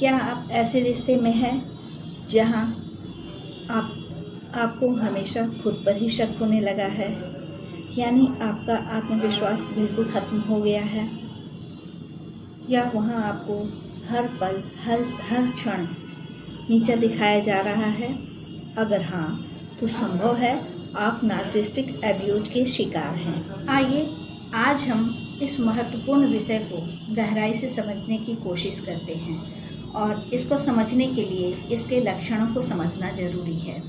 क्या आप ऐसे रिश्ते में हैं जहां आपको हमेशा खुद पर ही शक होने लगा है, यानी आपका आत्मविश्वास बिल्कुल खत्म हो गया है, या वहां आपको हर पल हर क्षण नीचा दिखाया जा रहा है? अगर हाँ, तो संभव है आप नार्सिसिस्टिक अब्यूज के शिकार हैं। आइए आज हम इस महत्वपूर्ण विषय को गहराई से समझने की कोशिश करते हैं और इसको समझने के लिए इसके लक्षणों को समझना जरूरी है।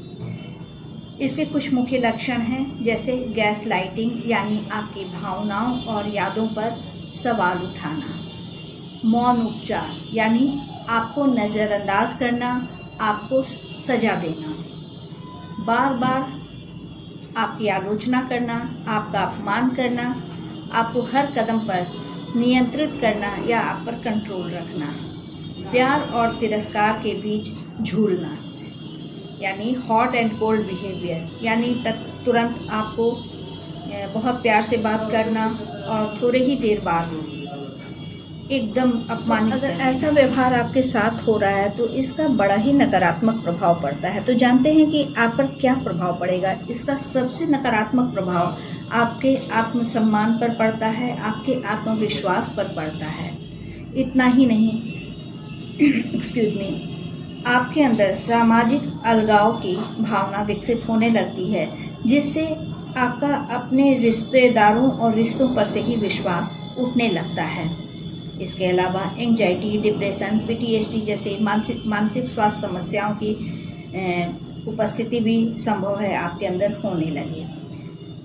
इसके कुछ मुख्य लक्षण हैं, जैसे गैस लाइटिंग, यानी आपकी भावनाओं और यादों पर सवाल उठाना, मौन उपचार, यानी आपको नज़रअंदाज करना, आपको सजा देना, बार बार आपकी आलोचना करना, आपका अपमान करना, आपको हर कदम पर नियंत्रित करना या आप पर कंट्रोल रखना, प्यार और तिरस्कार के बीच झूलना, यानी हॉट एंड कोल्ड बिहेवियर, यानी तुरंत आपको बहुत प्यार से बात करना और थोड़े ही देर बाद एकदम अपमानित। अगर ऐसा व्यवहार आपके साथ हो रहा है तो इसका बड़ा ही नकारात्मक प्रभाव पड़ता है। तो जानते हैं कि आप पर क्या प्रभाव पड़ेगा। इसका सबसे नकारात्मक प्रभाव आपके आत्मसम्मान पर पड़ता है, आपके आत्मविश्वास पर पड़ता है। इतना ही नहीं एक्सक्यूज मी, आपके अंदर सामाजिक अलगाव की भावना विकसित होने लगती है, जिससे आपका अपने रिश्तेदारों और रिश्तों पर से ही विश्वास उठने लगता है। इसके अलावा एंजाइटी, डिप्रेशन, PTSD जैसे मानसिक स्वास्थ्य समस्याओं की उपस्थिति भी संभव है आपके अंदर होने लगे।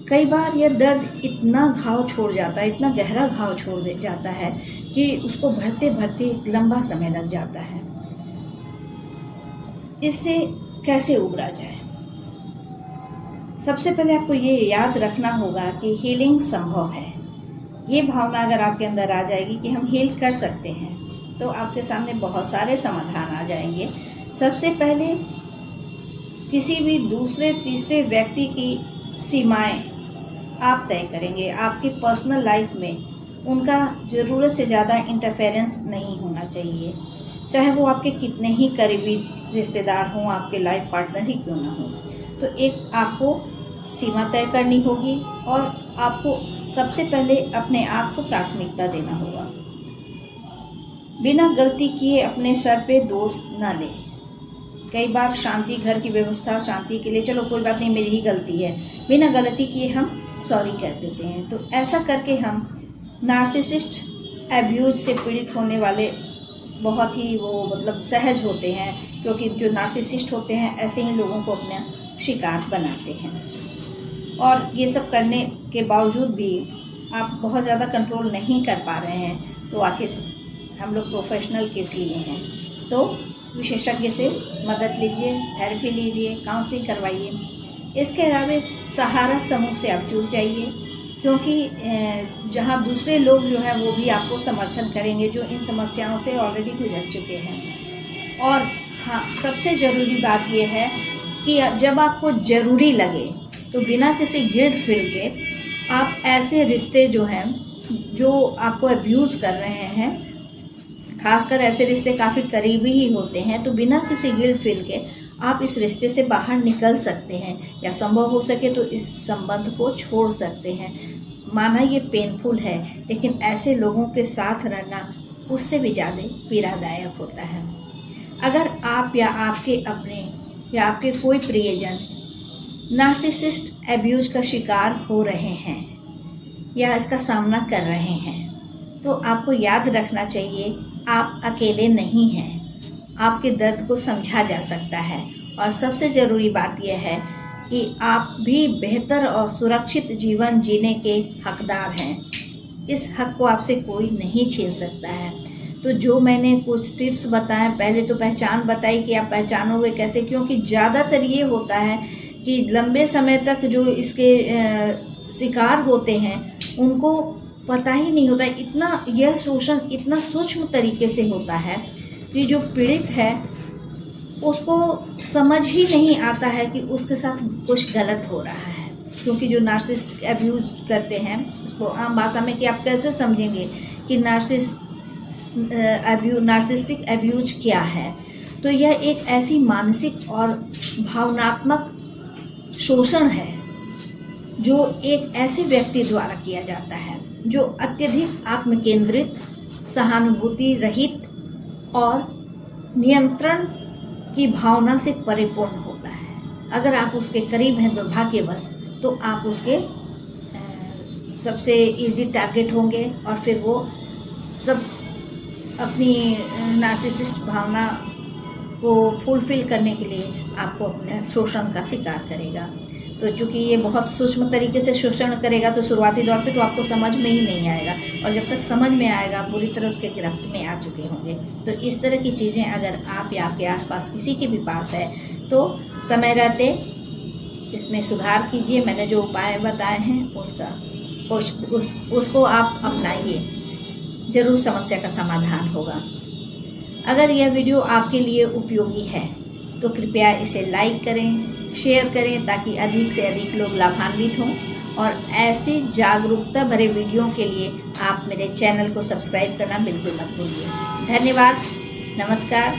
कई बार यह दर्द इतना घाव छोड़ जाता है, इतना गहरा घाव छोड़ जाता है कि उसको भरते भरते लंबा समय लग जाता है। इससे कैसे उबरा जाए? सबसे पहले आपको ये याद रखना होगा कि हीलिंग संभव है। ये भावना अगर आपके अंदर आ जाएगी कि हम हील कर सकते हैं, तो आपके सामने बहुत सारे समाधान आ जाएंगे। सबसे पहले किसी भी दूसरे तीसरे व्यक्ति की सीमाएं आप तय करेंगे। आपकी पर्सनल लाइफ में उनका ज़रूरत से ज़्यादा इंटरफेरेंस नहीं होना चाहिए, चाहे वो आपके कितने ही करीबी रिश्तेदार हों, आपके लाइफ पार्टनर ही क्यों ना हो। तो एक आपको सीमा तय करनी होगी और आपको सबसे पहले अपने आप को प्राथमिकता देना होगा। बिना गलती किए अपने सर पे दोष न लें। कई बार शांति, घर की व्यवस्था, शांति के लिए चलो कोई बात नहीं, मेरी ही गलती है, बिना गलती किए हम सॉरी कह देते हैं। तो ऐसा करके हम नार्सिसिस्ट अब्यूज से पीड़ित होने वाले बहुत ही सहज होते हैं, क्योंकि जो नार्सिसिस्ट होते हैं ऐसे ही लोगों को अपना शिकार बनाते हैं। और ये सब करने के बावजूद भी आप बहुत ज़्यादा कंट्रोल नहीं कर पा रहे हैं, तो आखिर हम लोग प्रोफेशनल किस लिए हैं? तो विशेषज्ञ से मदद लीजिए, थेरेपी लीजिए, काउंसलिंग करवाइए। इसके अलावा सहारा समूह से आप जुड़ जाइए, क्योंकि जहाँ दूसरे लोग जो हैं वो भी आपको समर्थन करेंगे, जो इन समस्याओं से ऑलरेडी गुजर चुके हैं। और हाँ, सबसे ज़रूरी बात यह है कि जब आपको ज़रूरी लगे तो बिना किसी गिल्ट फील के आप ऐसे रिश्ते जो हैं, जो आपको अब्यूज़ कर रहे हैं, खासकर ऐसे रिश्ते काफ़ी करीबी ही होते हैं, तो बिना किसी गिल्ट फील के आप इस रिश्ते से बाहर निकल सकते हैं, या संभव हो सके तो इस संबंध को छोड़ सकते हैं। माना ये पेनफुल है, लेकिन ऐसे लोगों के साथ रहना उससे भी ज़्यादा पीड़ादायक होता है। अगर आप या आपके अपने या आपके कोई प्रियजन नार्सिसिस्ट अब्यूज का शिकार हो रहे हैं या इसका सामना कर रहे हैं, तो आपको याद रखना चाहिए आप अकेले नहीं हैं। आपके दर्द को समझा जा सकता है, और सबसे ज़रूरी बात यह है कि आप भी बेहतर और सुरक्षित जीवन जीने के हकदार हैं। इस हक को आपसे कोई नहीं छीन सकता है। तो जो मैंने कुछ टिप्स बताएं, पहले तो पहचान बताई कि आप पहचानोगे कैसे, क्योंकि ज़्यादातर ये होता है कि लंबे समय तक जो इसके शिकार होते हैं उनको पता ही नहीं होता। इतना यह शोषण इतना सूक्ष्म तरीके से होता है कि जो पीड़ित है उसको समझ ही नहीं आता है कि उसके साथ कुछ गलत हो रहा है। क्योंकि जो नार्सिसिस्ट अब्यूज करते हैं, उसको आम भाषा में कि आप कैसे समझेंगे कि नार्सिसिस्टिक अब्यूज क्या है, तो यह एक ऐसी मानसिक और भावनात्मक शोषण है जो एक ऐसे व्यक्ति द्वारा किया जाता है जो अत्यधिक आत्मकेंद्रित, सहानुभूति रहित और नियंत्रण की भावना से परिपूर्ण होता है। अगर आप उसके करीब हैं दुर्भाग्यवश, तो आप उसके सबसे इजी टारगेट होंगे और फिर वो सब अपनी नार्सिसिस्ट भावना को फुलफिल करने के लिए आपको अपने शोषण का शिकार करेगा। तो चूँकि ये बहुत सूक्ष्म तरीके से शोषण करेगा, तो शुरुआती दौर पे तो आपको समझ में ही नहीं आएगा, और जब तक समझ में आएगा आप बुरी तरह उसके गिरफ्त में आ चुके होंगे। तो इस तरह की चीज़ें अगर आप या आपके आसपास किसी के भी पास है तो समय रहते इसमें सुधार कीजिए। मैंने जो उपाय बताए हैं उसको आप अपनाइए, ज़रूर समस्या का समाधान होगा। अगर यह वीडियो आपके लिए उपयोगी है तो कृपया इसे लाइक करें, शेयर करें, ताकि अधिक से अधिक लोग लाभान्वित हों। और ऐसे जागरूकता भरे वीडियो के लिए आप मेरे चैनल को सब्सक्राइब करना बिल्कुल मत भूलिए। धन्यवाद, नमस्कार।